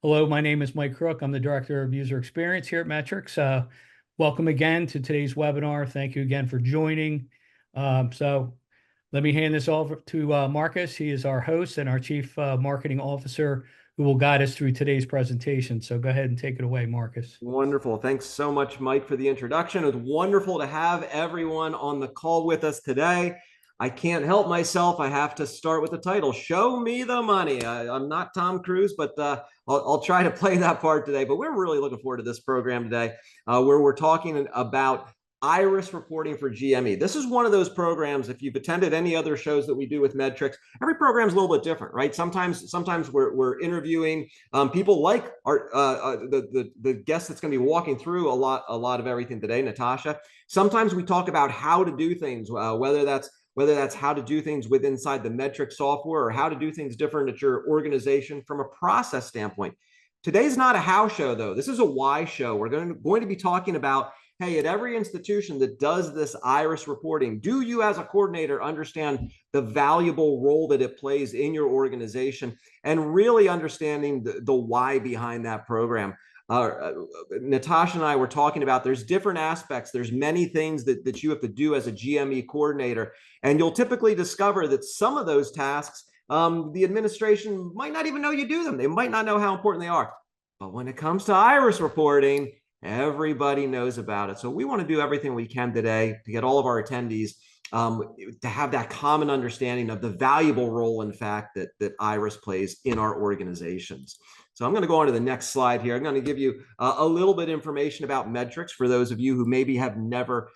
Hello, my name is Mike Crook. I'm the Director of User Experience here at Metricks. Welcome again to today's webinar. Thank you again for joining. So let me hand this over to Marcus. He is our host and our Chief Marketing Officer who will guide us through today's presentation. So go ahead and take it away, Marcus. Wonderful. Thanks so much, Mike, for the introduction. It's wonderful to have everyone on the call with us today. I can't help myself. I have to start with the title, Show Me the Money. I'm not Tom Cruise, but I'll try to play that part today. But we're really looking forward to this program today, where we're talking about iris reporting for GME. This is one of those programs, if you've attended any other shows that we do with Metricks, every program is a little bit different, right? Sometimes we're interviewing people like the guest that's going to be walking through a lot of everything today, Natasha. Sometimes we talk about how to do things, whether that's how to do things with inside the Metricks software or how to do things different at your organization from a process standpoint. Today's not a how show, though. This is a why show. We're going to be talking about, hey, at every institution that does this iris reporting, do you as a coordinator understand the valuable role that it plays in your organization and really understanding the why behind that program? Natasha and I were talking about there's different aspects. There's many things that you have to do as a GME coordinator. And you'll typically discover that some of those tasks, the administration might not even know you do them. They might not know how important they are. But when it comes to iris reporting, everybody knows about it. So we want to do everything we can today to get all of our attendees to have that common understanding of the valuable role, in fact, that iris plays in our organizations. So I'm going to go on to the next slide here. I'm going to give you a little bit of information about Metricks for those of you who maybe have never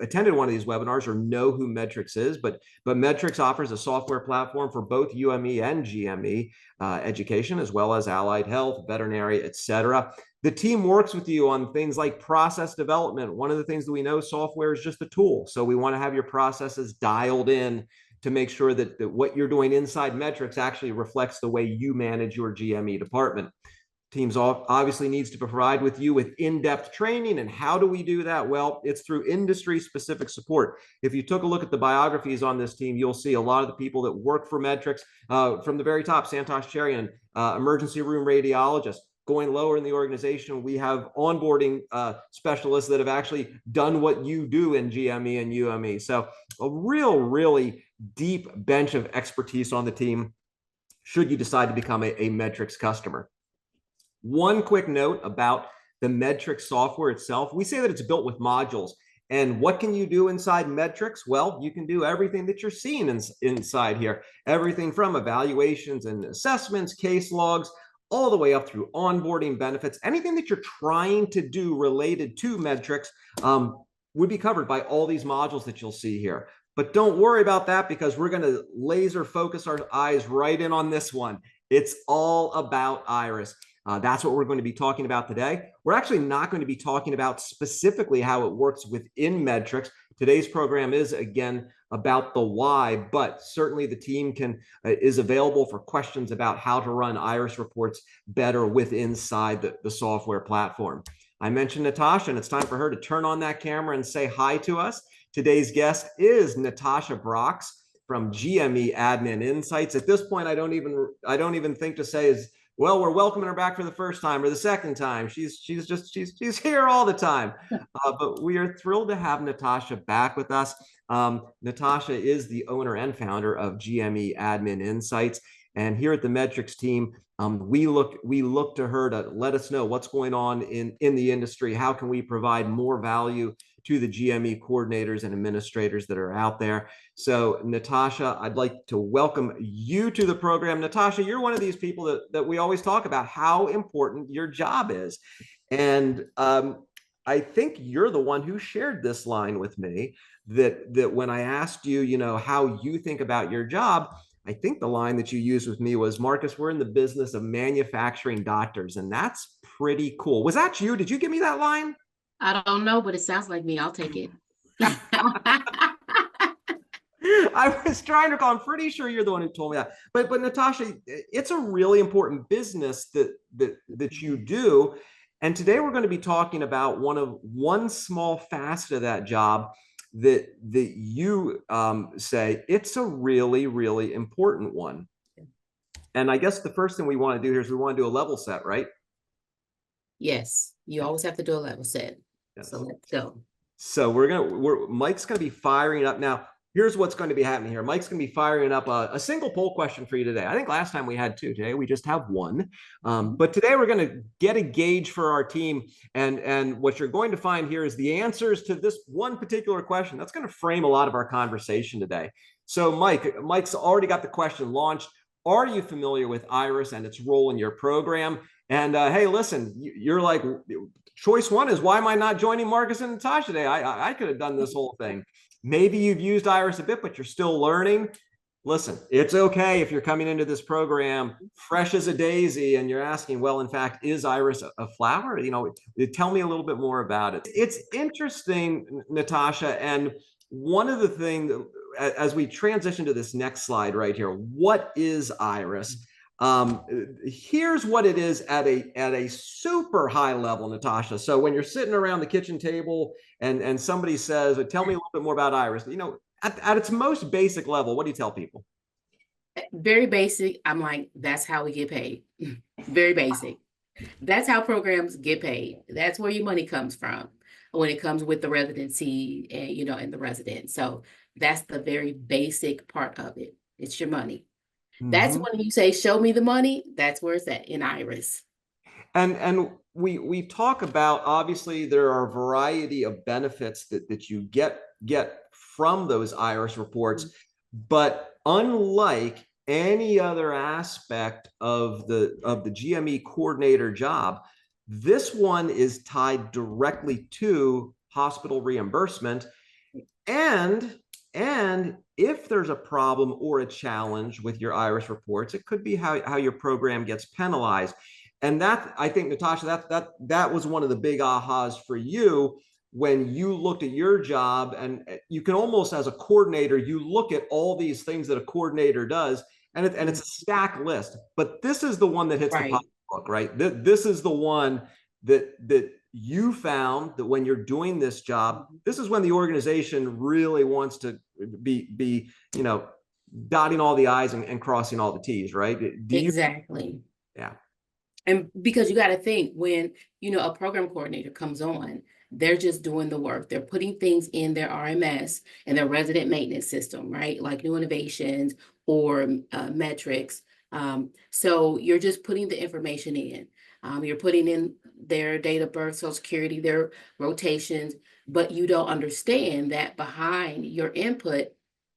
attended one of these webinars or know who Metricks is. But Metricks offers a software platform for both UME and GME education, as well as allied health, veterinary, etc. The team works with you on things like process development. One of the things that we know, software is just a tool. So we want to have your processes dialed in to make sure that what you're doing inside Metricks actually reflects the way you manage your GME department. Teams obviously needs to provide with you with in-depth training. And how do we do that? Well, it's through industry-specific support. If you took a look at the biographies on this team, you'll see a lot of the people that work for Metricks from the very top, Santosh Cherian, emergency room radiologist. Going lower in the organization, we have onboarding specialists that have actually done what you do in GME and UME. So a really deep bench of expertise on the team should you decide to become a Metricks customer. One quick note about the Metricks software itself. We say that it's built with modules. And what can you do inside Metricks? Well, you can do everything that you're seeing inside here. Everything from evaluations and assessments, case logs, all the way up through onboarding benefits. Anything that you're trying to do related to Metricks would be covered by all these modules that you'll see here. But don't worry about that, because we're going to laser focus our eyes right in on this one. It's all about iris. That's what we're going to be talking about today. We're actually not going to be talking about specifically how it works within Metricks. Today's program is, again, about the why, but certainly the team is available for questions about how to run iris reports better inside the software platform. I mentioned Natasha, and it's time for her to turn on that camera and say hi to us. Today's guest is Natasha Brox from GME Admin Insights. At this point, I don't even think to say is, well, we're welcoming her back for the first time or the second time. She's here all the time. But we are thrilled to have Natasha back with us. Natasha is the owner and founder of GME Admin Insights. And here at the Metricks team, we look to her to let us know what's going on in the industry. How can we provide more value to the GME coordinators and administrators that are out there? So Natasha, I'd like to welcome you to the program. Natasha, you're one of these people that we always talk about how important your job is. And I think you're the one who shared this line with me that when I asked you, how you think about your job, I think the line that you used with me was, Marcus, we're in the business of manufacturing doctors. And that's pretty cool. Was that you? Did you give me that line? I don't know, but it sounds like me. I'll take it. I was trying to recall. I'm pretty sure you're the one who told me that. But Natasha, it's a really important business that you do. And today we're going to be talking about one small facet of that job that you say it's a really important one. And I guess the first thing we want to do here is we want to do a level set, right? Yes, you always have to do a level set. Yes. So let's go. So Mike's gonna be firing up now. Here's what's going to be happening here. Mike's going to be firing up a single poll question for you today. I think last time we had two. Today we just have one. But today we're going to get a gauge for our team. And what you're going to find here is the answers to this one particular question. That's going to frame a lot of our conversation today. So Mike's already got the question launched. Are you familiar with IRIS and its role in your program? And hey, listen, you're like, choice one is, why am I not joining Marcus and Natasha today? I could have done this whole thing. Maybe you've used IRIS a bit, but you're still learning. Listen, it's okay if you're coming into this program fresh as a daisy and you're asking, well, in fact, is IRIS a flower? You know, tell me a little bit more about it. It's interesting, Natasha, and one of the things, as we transition to this next slide right here, what is IRIS? Here's what it is at a super high level, Natasha. So when you're sitting around the kitchen table and somebody says, tell me a little bit more about IRIS, you know, at its most basic level, what do you tell people? Very basic. I'm like, that's how we get paid. Very basic. That's how programs get paid. That's where your money comes from when it comes with the residency and, you know, and the resident. So that's the very basic part of it. It's your money. That's when you say, show me the money, that's where it's at in IRIS. And we talk about, obviously, there are a variety of benefits that you get from those IRIS reports, but unlike any other aspect of the GME coordinator job, this one is tied directly to hospital reimbursement. And if there's a problem or a challenge with your IRIS reports, it could be how your program gets penalized. And that, I think, Natasha, that was one of the big ahas for you when you looked at your job. And you can almost, as a coordinator, you look at all these things that a coordinator does, and it's a stack list. But this is the one that hits the pocketbook, right? This is the one that you found that when you're doing this job, this is when the organization really wants to be you know, dotting all the I's and crossing all the T's, right? Exactly. Yeah. And because you got to think, when, you know, a program coordinator comes on, they're just doing the work. They're putting things in their RMS and their resident maintenance system, right? Like New Innovations or Metricks. So you're just putting the information in. You're putting in their date of birth, Social Security, their rotations, but you don't understand that behind your input,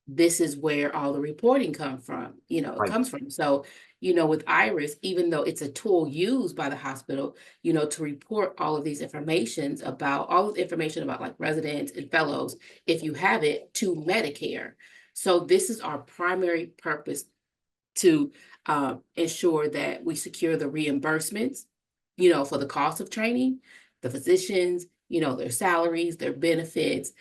this is where all the reporting comes from, you know, it comes from. So, you know, with IRIS, even though it's a tool used by the hospital, you know, to report all of these informations about like residents and fellows, if you have it, to Medicare. So this is our primary purpose, to ensure that we secure the reimbursements, you know, for the cost of training, the physicians, you know, their salaries, their benefits,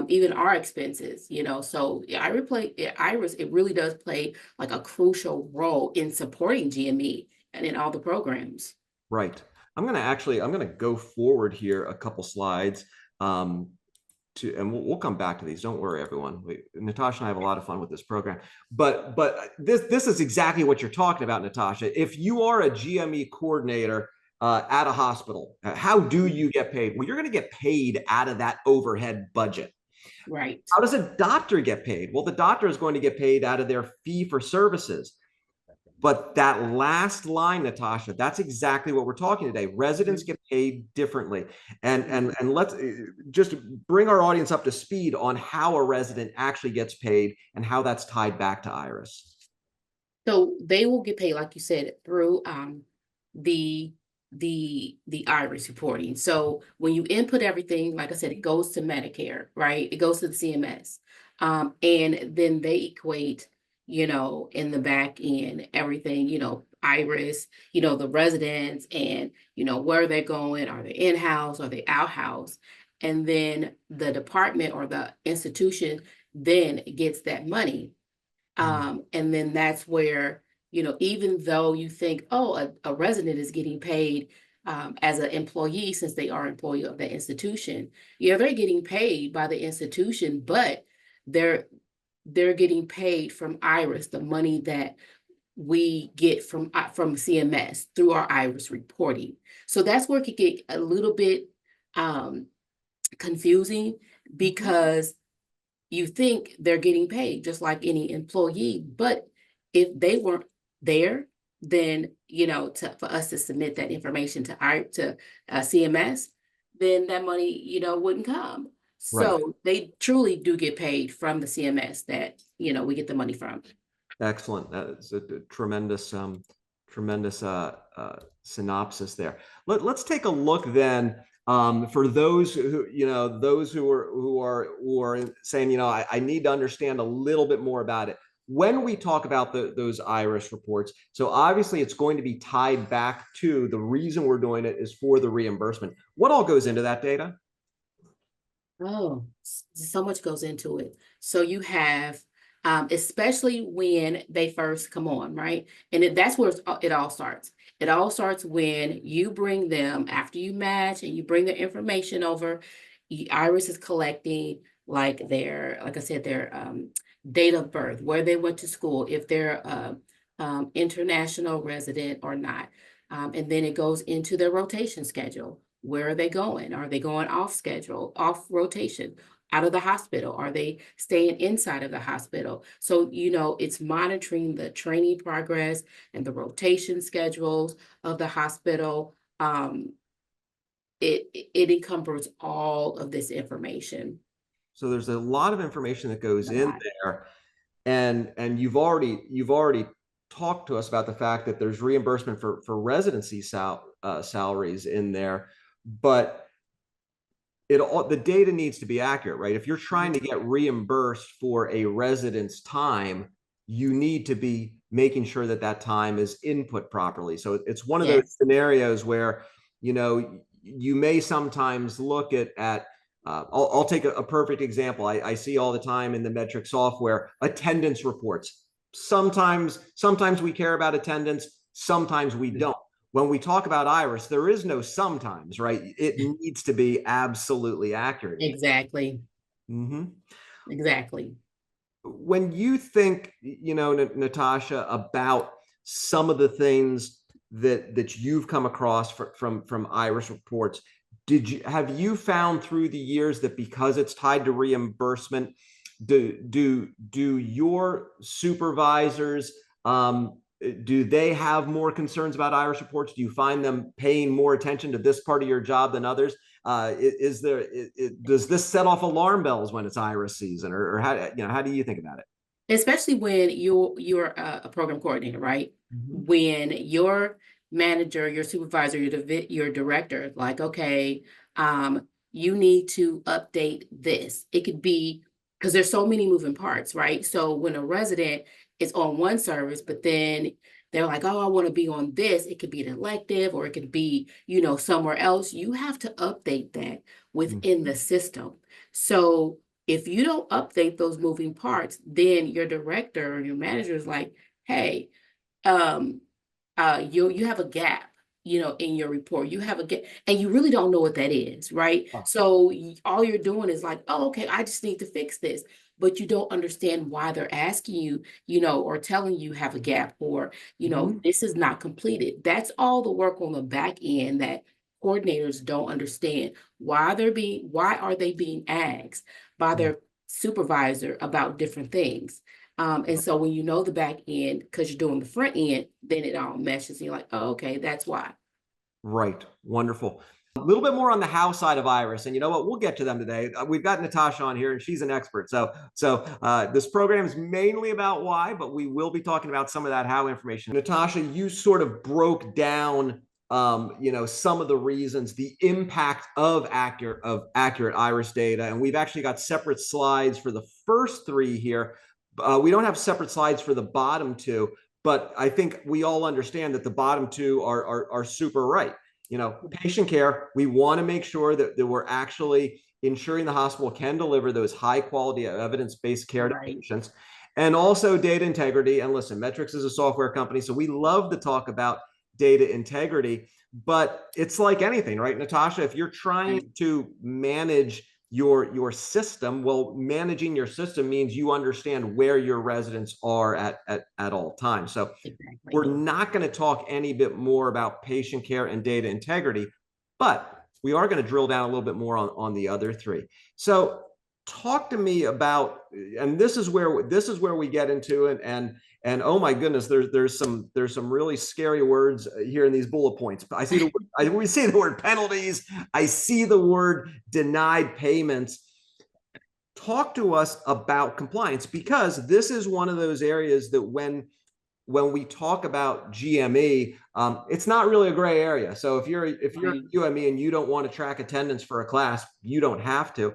even our expenses, you know. So IRIS, it really does play like a crucial role in supporting GME and in all the programs. Right. I'm going to go forward here a couple slides. And we'll come back to these. Don't worry, everyone. Natasha and I have a lot of fun with this program. But this is exactly what you're talking about, Natasha. If you are a GME coordinator at a hospital, how do you get paid? Well, you're going to get paid out of that overhead budget. Right. How does a doctor get paid? Well, the doctor is going to get paid out of their fee for services. But that last line, Natasha, that's exactly what we're talking today. Residents get paid differently. And let's just bring our audience up to speed on how a resident actually gets paid and how that's tied back to IRIS. So they will get paid, like you said, through the IRIS reporting. So when you input everything, like I said, it goes to Medicare, right? It goes to the CMS. And then they equate, you know, in the back end, everything, you know, IRIS, you know, the residents and, you know, where they're going, are they in-house, are they out-house? And then the department or the institution then gets that money. And then that's where, you know, even though you think, oh, a resident is getting paid as an employee, since they are employee of the institution, yeah, they're getting paid by the institution, but they're getting paid from IRIS, the money that we get from CMS through our IRIS reporting. So that's where it could get a little bit confusing, because you think they're getting paid just like any employee, but if they weren't there, then for us to submit that information to CMS, then that money wouldn't come. Right. So they truly do get paid from the CMS that we get the money from. Excellent. That is a tremendous synopsis there. Let's take a look then, for those who are saying, I need to understand a little bit more about it. When we talk about those IRIS reports, so obviously it's going to be tied back to the reason we're doing it is for the reimbursement. What all goes into that data? Oh, so much goes into it. So you have, especially when they first come on, right? And that's where it all starts. It all starts when you bring them, after you match and you bring their information over. IRIS is collecting like I said, their date of birth, where they went to school, if they're international resident or not. And then it goes into their rotation schedule. Where are they going? Are they going off schedule, off rotation, out of the hospital? Are they staying inside of the hospital? So, it's monitoring the training progress and the rotation schedules of the hospital. It encompasses all of this information. So there's a lot of information that goes in there, and you've already talked to us about the fact that there's reimbursement for residency salaries in there, but the data needs to be accurate, right? If you're trying to get reimbursed for a resident's time, you need to be making sure that time is input properly. So it's one of those scenarios where you may sometimes look at I'll take a perfect example. I see all the time in the Metricks software, attendance reports. Sometimes we care about attendance, sometimes we don't. When we talk about IRIS, there is no sometimes, right? It needs to be absolutely accurate. Exactly. Mm-hmm. Exactly. When you think, Natasha, about some of the things that you've come across from IRIS reports, have you found through the years that because it's tied to reimbursement, do your supervisors, do they have more concerns about IRIS reports? Do you find them paying more attention to this part of your job than others? Does this set off alarm bells when it's IRIS season, or how do you think about it? Especially when you're a program coordinator, right? Mm-hmm. When your manager, your supervisor, your director, like, okay, you need to update this. It could be because there's so many moving parts, right? So when a resident is on one service, but then they're like, oh, I want to be on this. It could be an elective, or it could be, somewhere else. You have to update that within the system. So if you don't update those moving parts, then your director or your manager is like, hey, you have a gap, in your report. You have a gap, and you really don't know what that is, right? Oh. So all you're doing is like, oh, okay, I just need to fix this. But you don't understand why they're asking you, or telling you have a gap, or, this is not completed. That's all the work on the back end that coordinators don't understand. Why are they being asked by their supervisor about different things? And so when you know the back end, because you're doing the front end, then it all meshes. And you're like, oh, okay, that's why. Right. Wonderful. A little bit more on the how side of IRIS, and you know what? We'll get to them today. We've got Natasha on here, and she's an expert. So this program is mainly about why, but we will be talking about some of that how information. Natasha, you sort of broke down, some of the reasons, the impact of accurate IRIS data, and we've actually got separate slides for the first three here. We don't have separate slides for the bottom two, but I think we all understand that the bottom two are super right. Patient care, we want to make sure that we're actually ensuring the hospital can deliver those high quality evidence-based care to patients, and also data integrity. And listen, Metricks is a software company, so we love to talk about data integrity, but it's like anything, right, Natasha? If you're trying to manage your system. Well, managing your system means you understand where your residents are at all times. So Exactly. we're not going to talk any bit more about patient care and data integrity, but we are going to drill down a little bit more on the other three. So talk to me about, and this is where we get into it, and oh my goodness, there's some really scary words here in these bullet points. I see we see the word penalties. I see the word denied payments. Talk to us about compliance, because this is one of those areas that when we talk about GME, it's not really a gray area. So if you're Right. UME and you don't want to track attendance for a class, you don't have to.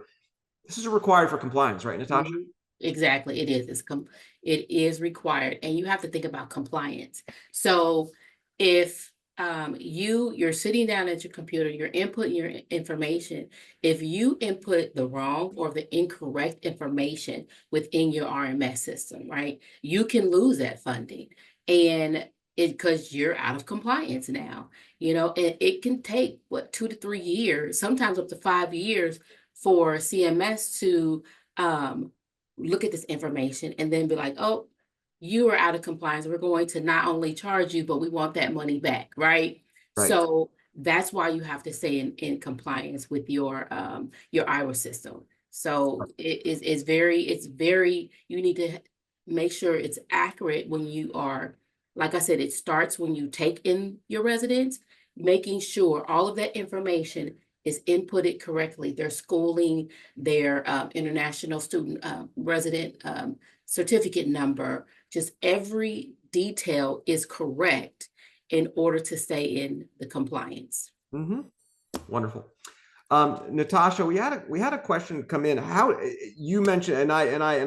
This is required for compliance, right, Natasha? Mhm. Exactly, it is. It is required, and you have to think about compliance. So if you're sitting down at your computer, you're inputting your information. If you input the wrong or the incorrect information within your RMS system, right, you can lose that funding, and because you're out of compliance now, and it can take 2 to 3 years, sometimes up to 5 years for CMS to um, look at this information and then be like, oh, you are out of compliance. We're going to not only charge you, but we want that money back, right? Right. So that's why you have to stay in compliance with your IRA system. So it's very, you need to make sure it's accurate when you are, like I said, it starts when you take in your residence, making sure all of that information is inputted correctly, their schooling, their international student resident certificate number, just every detail is correct in order to stay in the compliance. Mm-hmm. Wonderful. Natasha, we had a question come in. How you mentioned, and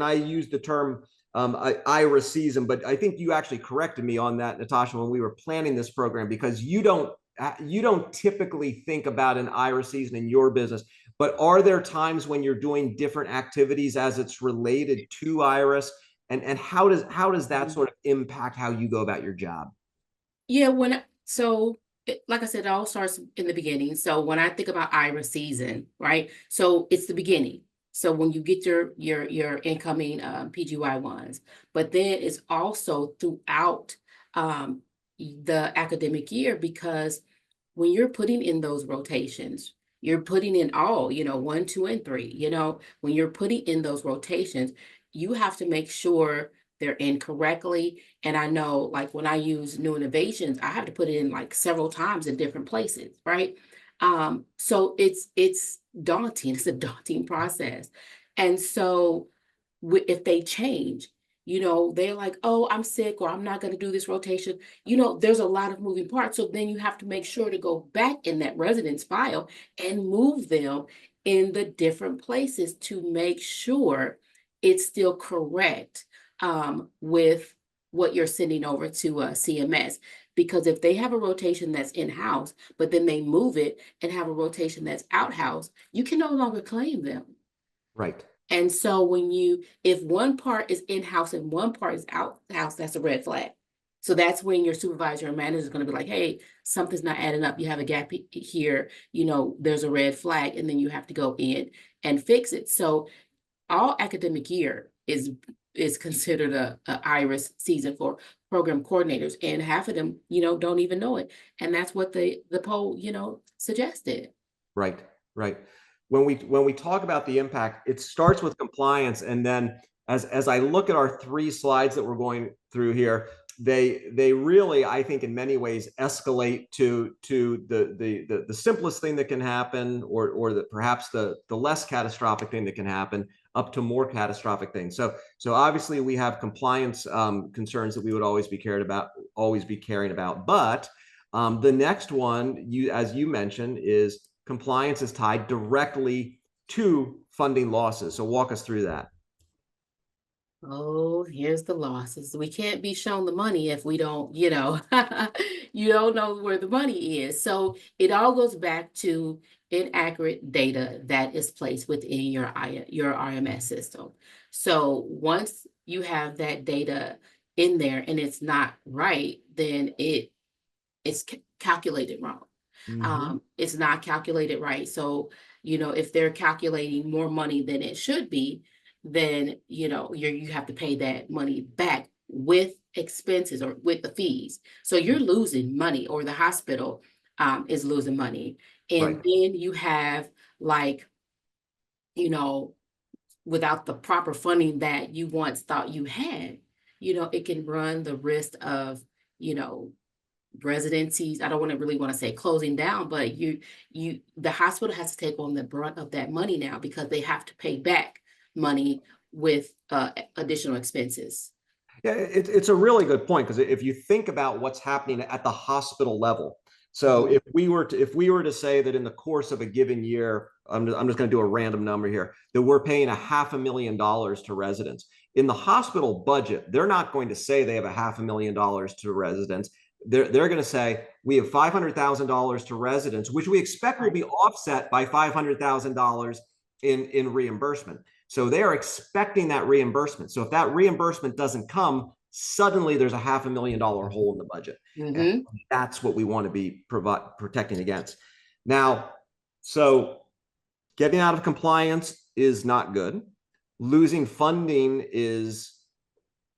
I used the term IRA season, but I think you actually corrected me on that, Natasha, when we were planning this program, because you don't typically think about an IRA season in your business. But are there times when you're doing different activities as it's related to IRAs, and how does that sort of impact how you go about your job? Yeah, like I said, it all starts in the beginning. So when I think about IRA season, right? So it's the beginning. So when you get your incoming PGY ones, but then it's also throughout the academic year, because when you're putting in those rotations, you're putting in all, 1, 2, and 3. When you're putting in those rotations, you have to make sure they're in correctly. And I know, like, when I use new innovations, I have to put it in like several times in different places, right? So it's daunting. It's a daunting process. And so if they change, they're like, oh, I'm sick, or I'm not going to do this rotation. There's a lot of moving parts. So then you have to make sure to go back in that residence file and move them in the different places to make sure it's still correct with what you're sending over to CMS. Because if they have a rotation that's in-house, but then they move it and have a rotation that's out-house, you can no longer claim them. Right. And so if one part is in-house and one part is out-house, that's a red flag. So that's when your supervisor or manager is going to be like, hey, something's not adding up. You have a gap here, there's a red flag, and then you have to go in and fix it. So all academic year is considered a IRIS season for program coordinators, and half of them, don't even know it. And that's what the poll, suggested. Right. Right. When we talk about the impact, it starts with compliance, and then as I look at our 3 slides that we're going through here, they really, I think, in many ways escalate to the simplest thing that can happen, or perhaps the less catastrophic thing that can happen, up to more catastrophic things. So obviously we have compliance concerns that we would always be caring about. But the next one, as you mentioned, is compliance is tied directly to funding losses. So walk us through that. Oh, here's the losses. We can't be shown the money if we don't, you don't know where the money is. So it all goes back to inaccurate data that is placed within your RMS system. So once you have that data in there and it's not right, then it's calculated wrong. Mm-hmm. It's not calculated right. So if they're calculating more money than it should be, then, you have to pay that money back with expenses or with the fees. So you're losing money, or the hospital is losing money. And Right. then you have, like, without the proper funding that you once thought you had, it can run the risk of, you know, residencies. I don't really want to say closing down, but the hospital has to take on the brunt of that money now, because they have to pay back money with additional expenses. Yeah, it's a really good point, because if you think about what's happening at the hospital level, so Mhm. if we were to say that in the course of a given year, I'm just going to do a random number here, that we're paying $500,000 to residents in the hospital budget, they're not going to say they have $500,000 to residents. They're going to say we have $500,000 to residents, which we expect will be offset by $500,000 in reimbursement. So they are expecting that reimbursement. So if that reimbursement doesn't come, suddenly there's a $500,000 hole in the budget. And that's what we want to be protecting against. Now, so getting out of compliance is not good. Losing funding is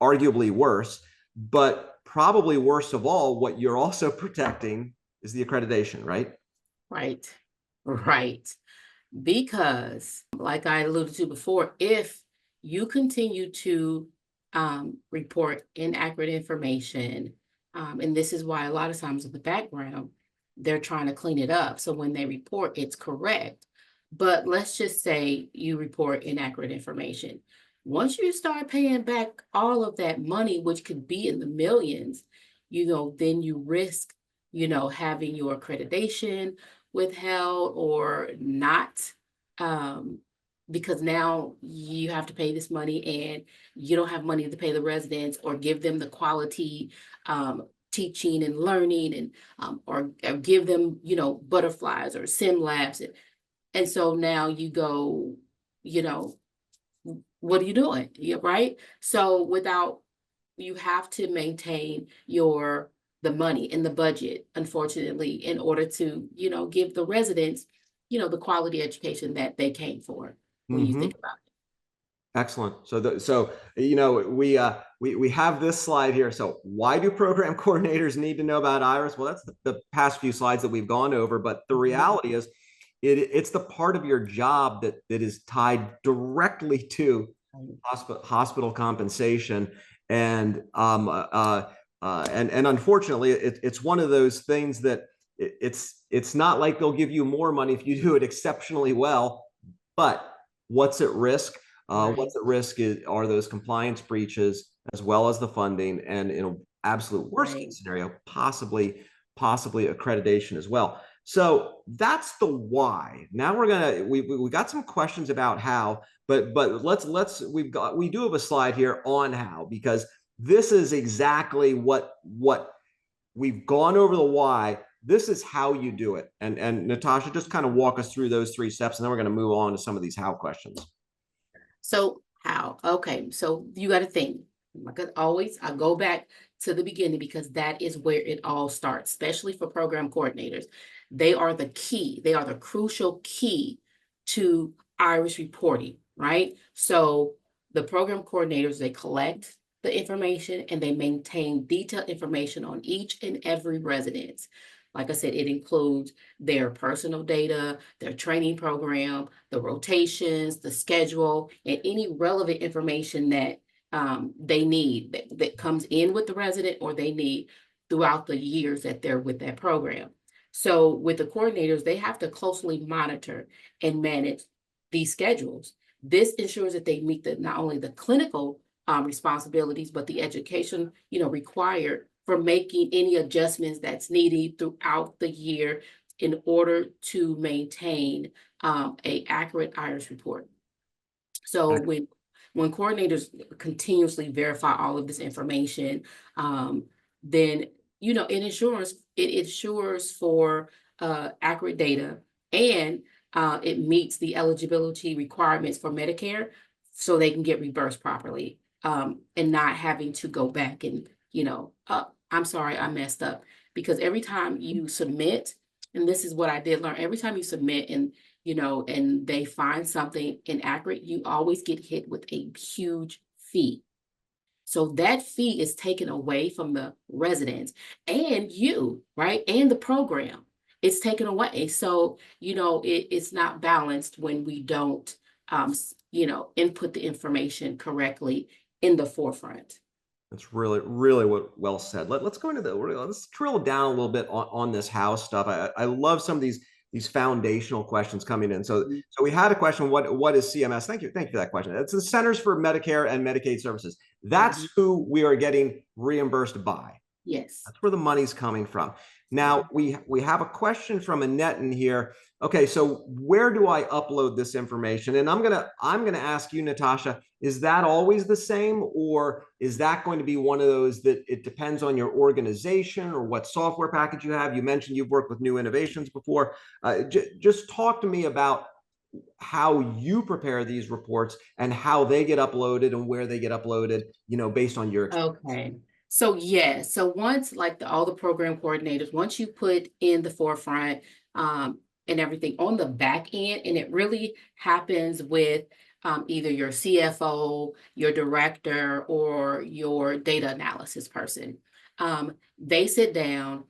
arguably worse, but probably worst of all, what you're also protecting is the accreditation, right? Right. Right. Because, like I alluded to before, if you continue to report inaccurate information, and this is why a lot of times in the background, they're trying to clean it up. So when they report, it's correct. But let's just say you report inaccurate information. Once you start paying back all of that money, which could be in the millions, then you risk, having your accreditation withheld or not, because now you have to pay this money and you don't have money to pay the residents or give them the quality teaching and learning, and or give them butterflies or sim labs, and so now you go, you know what are you doing? Yeah, right. So without, you have to maintain the money in the budget, unfortunately, in order to, give the residents, the quality education that they came for, when you think about it. Excellent. So we have this slide here. So why do program coordinators need to know about Iris? Well, that's the past few slides that we've gone over, but the reality is it's the part of your job that is tied directly to hospital compensation. And and unfortunately, it's one of those things that it's not like they'll give you more money if you do it exceptionally well, but what's at risk? What's at risk are those compliance breaches, as well as the funding, and in an absolute worst case scenario, possibly accreditation as well. So that's the why. Now we got some questions about how, but we do have a slide here on how, because this is exactly what we've gone over the why. This is how you do it. And Natasha, just kind of walk us through those 3 steps, and then we're going to move on to some of these how questions. So how? Okay, so you got to think. Like always, I go back to the beginning, because that is where it all starts, especially for program coordinators. They are the key. They are the crucial key to Irish reporting, right? So the program coordinators, they collect the information and they maintain detailed information on each and every residence. Like I said, it includes their personal data, their training program, the rotations, the schedule, and any relevant information that they need, that comes in with the resident, or they need throughout the years that they're with that program. So with the coordinators, they have to closely monitor and manage these schedules. This ensures that they meet not only the clinical responsibilities, but the education, required for making any adjustments that's needed throughout the year in order to maintain a accurate Irish report. So when coordinators continuously verify all of this information, then it ensures for accurate data, and it meets the eligibility requirements for Medicare, so they can get reimbursed properly, and not having to go back and I'm sorry, I messed up, because every time you submit and this is what I did learn, every time you submit and, and they find something inaccurate, you always get hit with a huge fee. So that fee is taken away from the residents and you, right? And the program. It's taken away. So, it's not balanced when we don't, input the information correctly in the forefront. That's really, really well said. Let's go into let's drill down a little bit on this house stuff. I love some of these foundational questions coming in. So we had a question, what is CMS? Thank you for that question. It's the Centers for Medicare and Medicaid Services. That's who we are getting reimbursed by. Yes. That's where the money's coming from. Now we have a question from Annette in here. Okay, so where do I upload this information? And I'm gonna ask you, Natasha, is that always the same, or is that going to be one of those that it depends on your organization or what software package you have? You mentioned you've worked with New Innovations before. Just talk to me about how you prepare these reports and how they get uploaded and where they get uploaded, based on your experience. Okay. So yeah, so once like all the program coordinators, once you put in the forefront and everything on the back end, and it really happens with either your CFO, your director, or your data analysis person. They sit down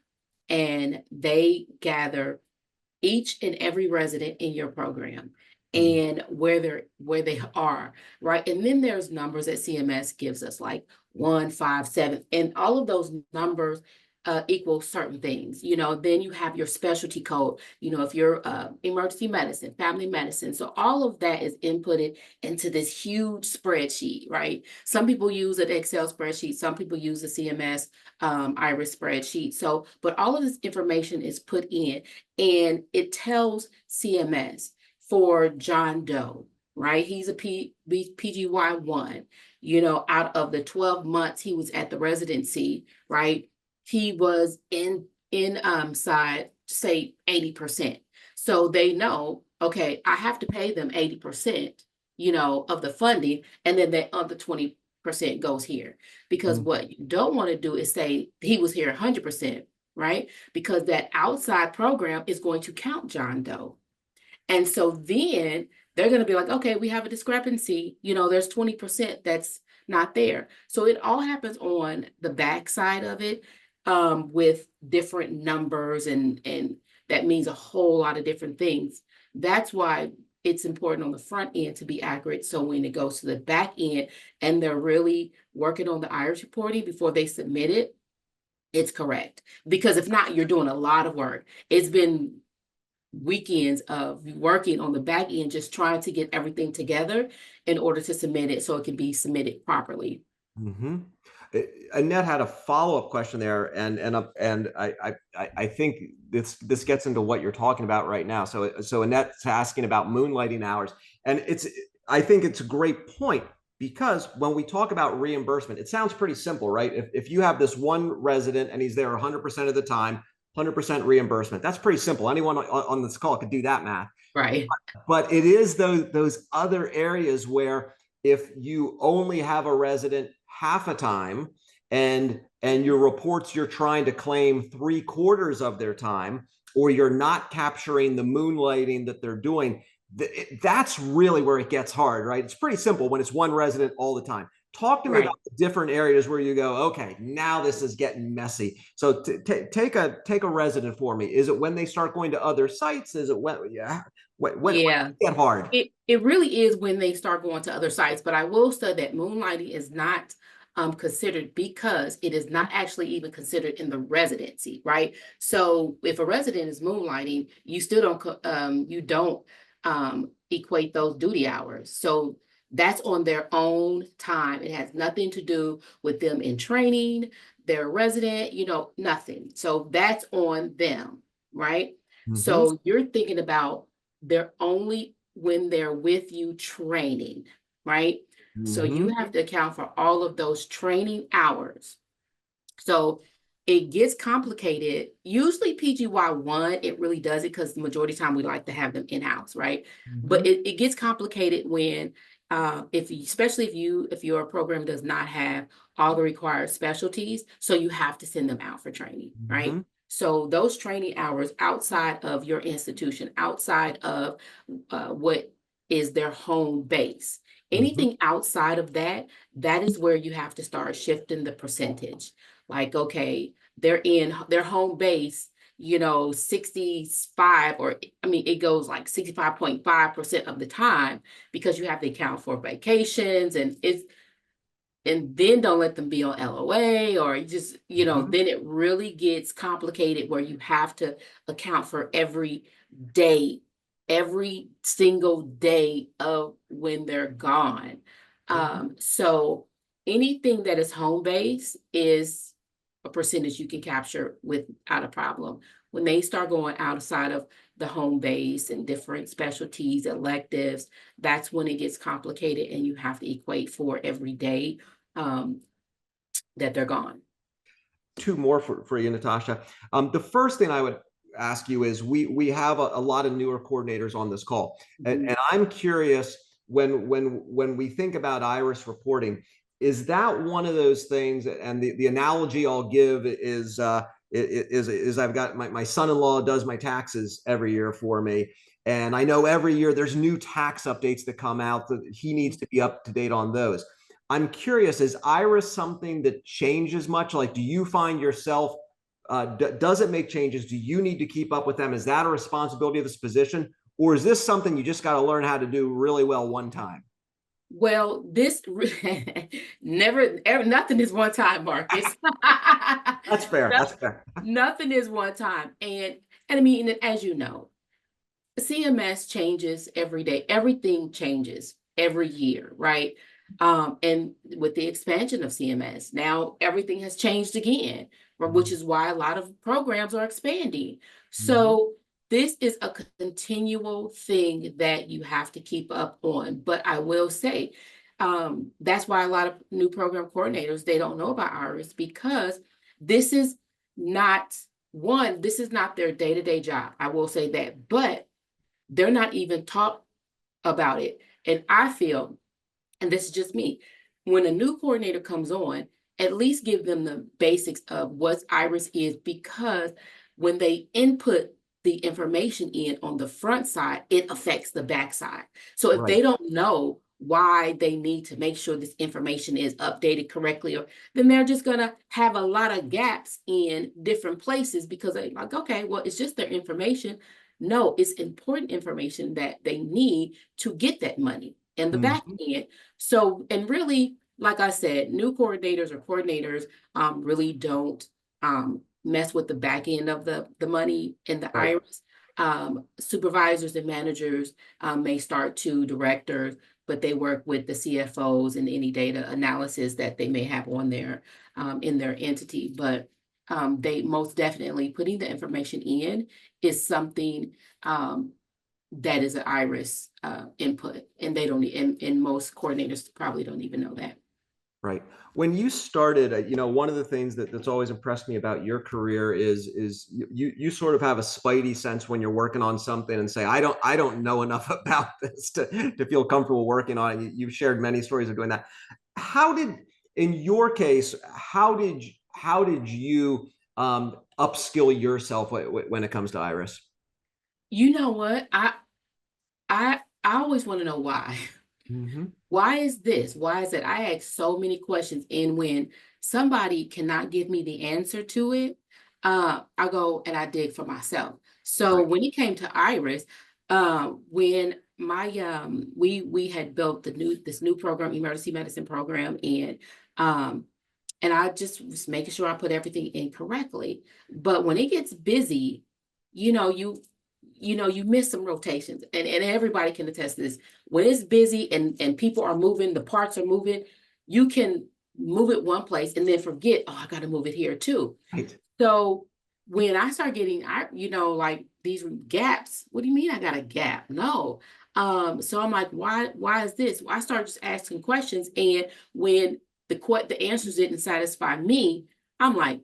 and they gather each and every resident in your program and where they are, right? And then there's numbers that CMS gives us, like 1, 5, 7, and all of those numbers equal certain things. Then you have your specialty code, if you're emergency medicine, family medicine. So all of that is inputted into this huge spreadsheet, right? Some people use an Excel spreadsheet, some people use a CMS Iris spreadsheet. So, but all of this information is put in, and it tells CMS for John Doe, right? He's a PGY1, out of the 12 months he was at the residency, right? He was inside, say 80%. So they know, okay, I have to pay them 80%, of the funding, and then the other 20% goes here. Because what you don't want to do is say he was here 100%, right? Because that outside program is going to count John Doe. And so then they're going to be like, okay, we have a discrepancy. There's 20% that's not there. So it all happens on the back side of it with different numbers, and that means a whole lot of different things. That's why it's important on the front end to be accurate. So when it goes to the back end and they're really working on the IRS reporting before they submit it, it's correct. Because if not, you're doing a lot of work. It's been weekends of working on the back end, just trying to get everything together in order to submit it so it can be submitted properly. Annette had a follow-up question there, and I think this gets into what you're talking about right now. So Annette's asking about moonlighting hours, and I think it's a great point, because when we talk about reimbursement, it sounds pretty simple, right? If you have this one resident and he's there 100% of the time, 100% reimbursement, that's pretty simple. Anyone on this call could do that math, right? But it is those other areas where if you only have a resident half a time, and your reports, you're trying to claim 3/4 of their time, or you're not capturing the moonlighting that they're doing, that's really where it gets hard, right? It's pretty simple when it's one resident all the time. Talk to me about the different areas where you go, okay, now this is getting messy. So take a resident for me. Is it when they start going to other sites? Is it when it get hard? It really is when they start going to other sites. But I will say that moonlighting is not considered, because it is not actually even considered in the residency, right? So if a resident is moonlighting, you still don't equate those duty hours. So that's on their own time. It has nothing to do with them in training, their resident, nothing. So that's on them, right? So you're thinking about they're only when they're with you training, right? So you have to account for all of those training hours. So it gets complicated. Usually PGY1, it really does it because the majority of the time we like to have them in-house, right? But it gets complicated when, especially if your program does not have all the required specialties, so you have to send them out for training, right? So those training hours outside of your institution, outside of what is their home base, anything outside of that, that is where you have to start shifting the percentage. Like, okay, they're in their home base, 65, or I mean, it goes like 65.5% of the time, because you have to account for vacations, and then don't let them be on LOA, or you just, then it really gets complicated where you have to account for every day, every single day of when they're gone. So anything that is home base is a percentage you can capture without a problem. When they start going outside of the home base and different specialties, electives, that's when it gets complicated, and you have to equate for every day that they're gone. Two more for you, Natasha. The first thing I would ask you is we have a lot of newer coordinators on this call, and I'm curious, when we think about iris reporting, is that one of those things? And the analogy I'll give is I've got my son-in-law does my taxes every year for me, and I know every year there's new tax updates that come out that he needs to be up to date on those. I'm curious, is iris something that changes much? Like, do you find yourself, does it make changes? Do you need to keep up with them? Is that a responsibility of this position? Or is this something you just got to learn how to do really well one time? Well, this nothing is one time, Marcus. That's fair. That's fair. Nothing is one time. And I mean, as you know, CMS changes every day. Everything changes every year, right? And with the expansion of CMS, now everything has changed again, which is why a lot of programs are expanding. So this is a continual thing that you have to keep up on. But I will say, that's why a lot of new program coordinators, they don't know about iris, because this is not their day-to-day job. I will say that, but they're not even taught about it. And I feel, and this is just me, when a new coordinator comes on, at least give them the basics of what iris is, because when they input the information in on the front side, it affects the back side. So if they don't know why they need to make sure this information is updated correctly, then they're just going to have a lot of gaps in different places, because they're like, okay, well, it's just their information. No, it's important information that they need to get that money and the back end. So, and really, like I said, new coordinators or coordinators really don't mess with the back end of the money and the iris. Supervisors and managers may start to directors, but they work with the CFOs and any data analysis that they may have on their in their entity. But they most definitely, putting the information in is something that is an iris input, and they don't, and most coordinators probably don't even know that. Right. When you started, one of the things that's always impressed me about your career is you sort of have a spidey sense when you're working on something and say, I don't know enough about this to feel comfortable working on it. You've shared many stories of doing that. In your case, how did you upskill yourself when it comes to iris? You know what? I always want to know why. Why is this? Why is it? I ask so many questions, and when somebody cannot give me the answer to it, I go and I dig for myself. So when it came to iris, when my we had built this new program, emergency medicine program, and I just was making sure I put everything in correctly. But when it gets busy, you miss some rotations, and everybody can attest to this. When it's busy and people are moving, the parts are moving, you can move it one place and then forget, oh, I got to move it here too. Right. So when I start getting, like these gaps, what do you mean I got a gap? No. So I'm like, why is this? Well, I start just asking questions, and when the answers didn't satisfy me, I'm like,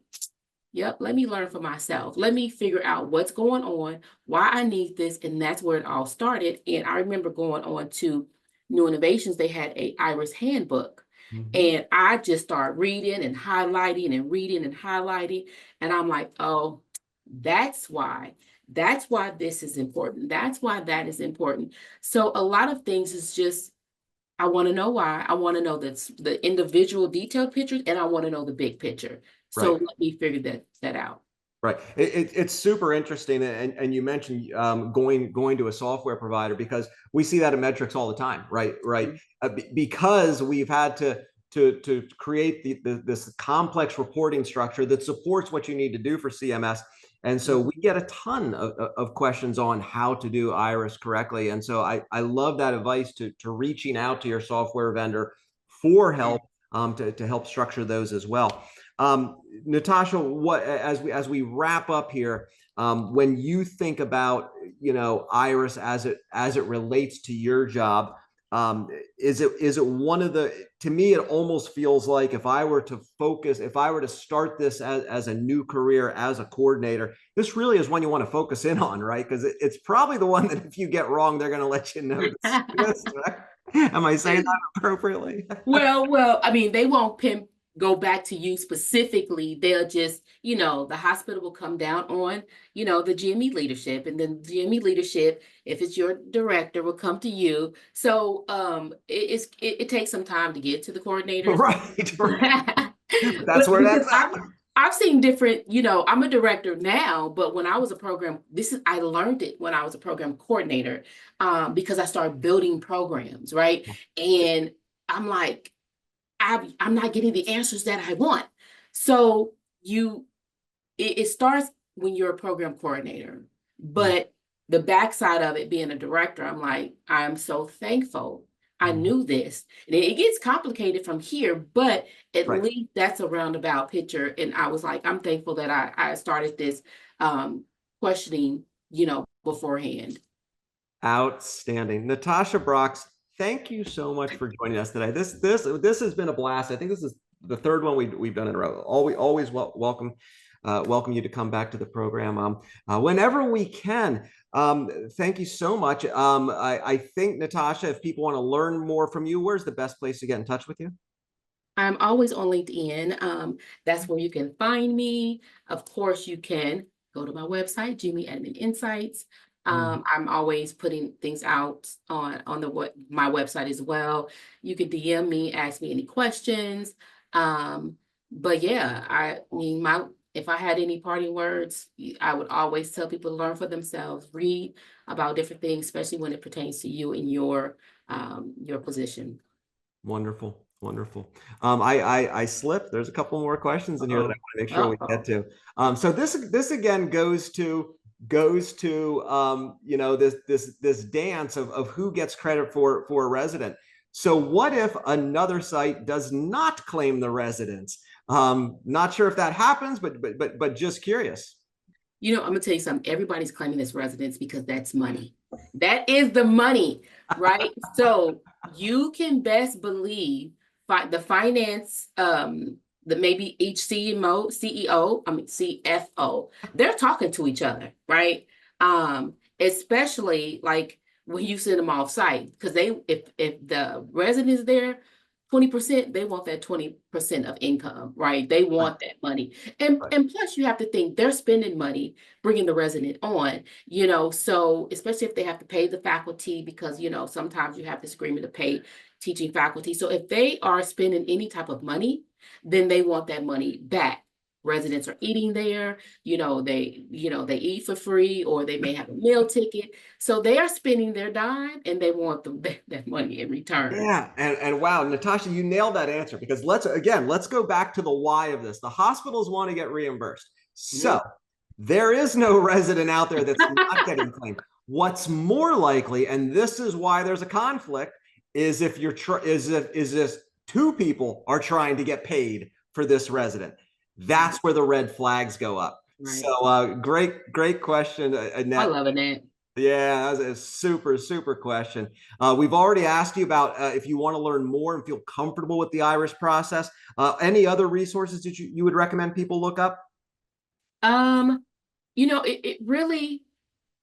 yep, let me learn for myself. Let me figure out what's going on, why I need this. And that's where it all started. And I remember going on to New Innovations, they had a iris handbook. And I just started reading and highlighting and reading and highlighting. And I'm like, oh, That's why. That's why this is important. That's why that is important. So a lot of things is just, I want to know why. I want to know the individual detailed pictures, and I want to know the big picture. So Right. let me figure that out. Right. It's super interesting. And you mentioned going to a software provider, because we see that in Metricks all the time. Right. Right. Because we've had to create this complex reporting structure that supports what you need to do for CMS. And so we get a ton of questions on how to do Iris correctly. And so I love that advice to reaching out to your software vendor for help, to help structure those as well. Natasha, what as we wrap up here, when you think about Iris as it relates to your job, is it one of the, to me it almost feels like if I were to start this as a new career as a coordinator, this really is one you want to focus in on, right? Because it's probably the one that if you get wrong, they're going to let you know this, right? Am I saying that appropriately? Well, I mean, they won't go back to you specifically. They'll just, the hospital will come down on, the GME leadership, and then GME leadership, if it's your director, will come to you. So it takes some time to get to the coordinators. Right. That's where that's at. I've seen different, I'm a director now, but when I was I learned it when I was a program coordinator, because I started building programs, right? And I'm like, I'm not getting the answers that I want. So it starts when you're a program coordinator, but the backside of it being a director, I'm like, I'm so thankful I knew this. And it gets complicated from here, but at least that's a roundabout picture. And I was like, I'm thankful that I started this questioning, beforehand. Outstanding. Natasha Brox, thank you so much for joining us today. This has been a blast. I think this is the third one we've done in a row. Always welcome you to come back to the program whenever we can. Thank you so much. I think, Natasha, if people want to learn more from you, where's the best place to get in touch with you? I'm always on LinkedIn. That's where you can find me. Of course, you can go to my website, GME Admin Insights. I'm always putting things out on my website as well. You can DM me, ask me any questions. But yeah, I mean, if I had any parting words, I would always tell people to learn for themselves, read about different things, especially when it pertains to you and your position. Wonderful. I slipped. There's a couple more questions in here that I want to make sure we get to. So this again goes to this dance of who gets credit for a resident. So what if another site does not claim the residents? Not sure if that happens, but just curious. I'm gonna tell you something. Everybody's claiming this residence because that's money. That is the money, right? So you can best believe the finance, maybe each CFO, they're talking to each other, right? Especially like when you send them off site, because if the resident is there, 20%, they want that 20% of income, right? They want that money. And plus you have to think they're spending money bringing the resident on, so especially if they have to pay the faculty, because, sometimes you have this agreement to pay teaching faculty. So if they are spending any type of money, then they want that money back. Residents are eating there, they eat for free, or they may have a meal ticket. So they are spending their dime and they want that money in return. Yeah. And wow, Natasha, you nailed that answer, because let's go back to the why of this. The hospitals want to get reimbursed. So there is no resident out there that's not getting claimed. What's more likely, and this is why there's a conflict, is if two people are trying to get paid for this resident. That's where the red flags go up. Right. So great question, Annette. I love Annette. Yeah, that's a super question. We've already asked you about if you want to learn more and feel comfortable with the Iris process. Any other resources that you would recommend people look up? It really,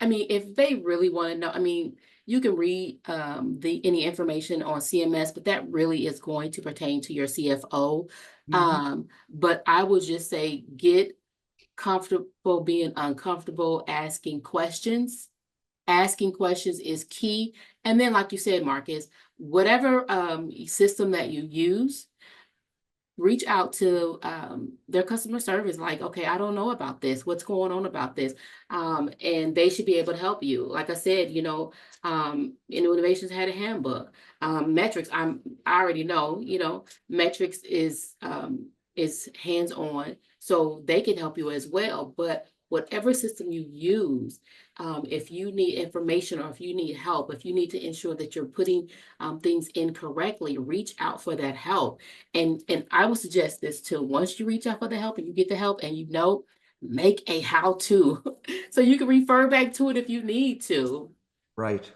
I mean, if they really want to know, I mean, you can read any information on CMS, but that really is going to pertain to your CFO. But I would just say get comfortable being uncomfortable, asking questions. Asking questions is key. And then, like you said, Marcus, whatever system that you use, reach out to their customer service. Like, okay, I don't know about this. What's going on about this? And they should be able to help you. Like I said, Innovations had a handbook. Metrics, I already know, Metrics is hands-on, so they can help you as well. But whatever system you use, if you need information or if you need help, if you need to ensure that you're putting things in correctly, reach out for that help. And I would suggest this too. Once you reach out for the help and you get the help and make a how-to so you can refer back to it if you need to. Right.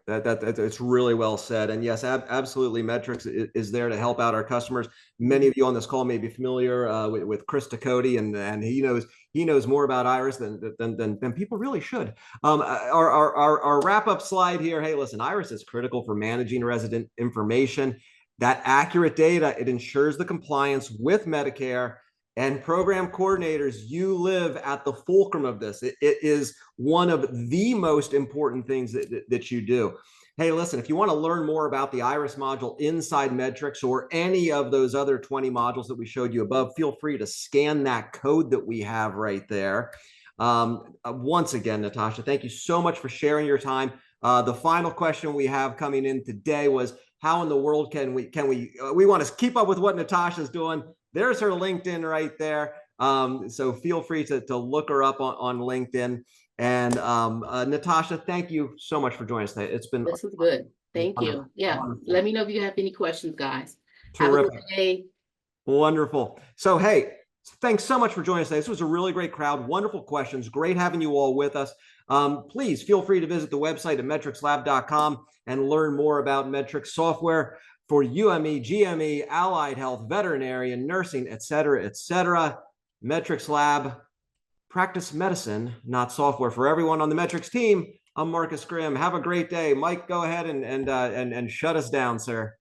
It's really well said. And yes, absolutely. Metricks is there to help out our customers. Many of you on this call may be familiar with Chris Ducote, and he knows more about Iris than people really should. Our wrap up slide here. Hey, listen, Iris is critical for managing resident information. That accurate data, it ensures the compliance with Medicare. And program coordinators, you live at the fulcrum of this. It is one of the most important things that you do. Hey, listen, if you want to learn more about the Iris module inside Metricks or any of those other 20 modules that we showed you above, feel free to scan that code that we have right there. Once again, Natasha, thank you so much for sharing your time. The final question we have coming in today was, how in the world can we want to keep up with what Natasha's doing? There's her LinkedIn right there. So feel free to look her up on LinkedIn. And Natasha, thank you so much for joining us today. This is good. Thank you. Yeah. Wonderful. Let me know if you have any questions, guys. Terrific. Have a good day. Wonderful. So, hey, thanks so much for joining us today. This was a really great crowd. Wonderful questions. Great having you all with us. Please feel free to visit the website at metricslab.com and learn more about Metricks software for UME, GME, allied health, veterinarian, nursing, et cetera, et cetera. Metricks Lab, practice medicine, not software. For everyone on the Metricks team, I'm Marcus Grimm. Have a great day. Mike, go ahead and shut us down, sir.